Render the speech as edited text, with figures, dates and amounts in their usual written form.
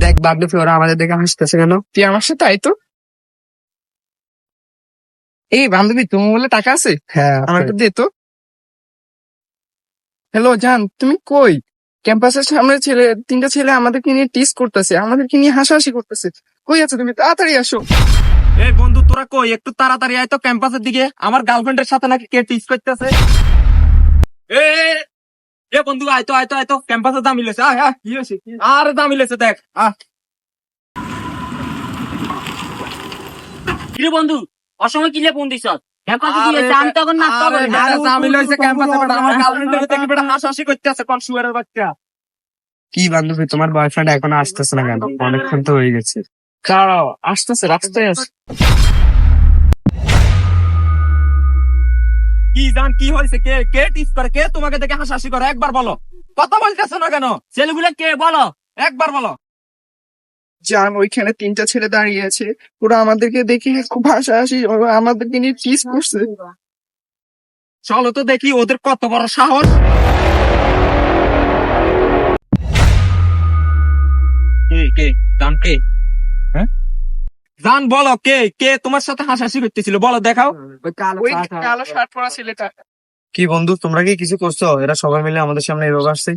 দেখ বাগডুফি, ওরা আমাদের দেখে হাসতেছে কেন? তুই আমার সাথে আয় তো। এই বান্ধবী, তুমি বলে টাকা আছে? হ্যাঁ, আমার একটু দে তো। হ্যালো জান, তুমি কই? ক্যাম্পাসের সামনে তিনটা ছেলে আমাদেরকে নিয়ে টিস করতেছে, আমাদেরকে নিয়ে হাসাহাসি করতেছে। কই আছো তুমি? তাড়াতাড়ি আসো। এই বন্ধু, তোরা কই? একটু তাড়াতাড়ি আয় তো ক্যাম্পাসের দিকে। আমার গার্লফ্রেন্ডের সাথে নাকি কে টিস করতেছে। এ এ বন্ধু, আয় তো আয় তো আয় তো, ক্যাম্পাসে দাম মিলেছে। আয় আয়। কি হয়েছে? আর দাম মিলেছে, দেখ। কিরে বন্ধু, অসময় কিলে ফোন দিছ? ক্যাম্পাসে কি হয়েছে? আমি তখন নাস্তা করি না। দাম মিলেছে ক্যাম্পাসে, বেটা আমার গার্লফ্রেন্ডের দেখি বেটা হাসাহাসি করতেছে, কোন শুয়ারের বাচ্চা। কি বান্ধবী, তোমার বয়ফ্রেন্ড এখনো আসতেছে না কেন? অনেকক্ষণ তো হয়ে গেছে। দাঁড়াও, আসতেছে, রাস্তায় আস। কি জান, কি হয়েছে? কে কে টিস করে? কে তোমাকে দেখে হাসাহাসি করে? একবার বলো। কথা বলতেছো না কেন? ছেলেগুলো কে বলো? একবার বলো। জান, ওইখানে তিনটা ছেলে দাঁড়িয়ে আছে, ওরা আমাদেরকে দেখে খুব হাসাহাসি, ওরা আমাদেরকে নিয়ে টিস করছে। চলো তো দেখি ওদের কত বড় সাহস। কে কে জান, কে? হ্যাঁ জান, বলো কে কে তোমার সাথে হাসাহাসি করতেছিল? বলো, দেখাও। ওই কালো শার্ট পরা ছেলেটা। কি বন্ধু, তোমরা কি কিছু করছো? এরা সবাই মিলে আমাদের সামনে এভাবে আসছে।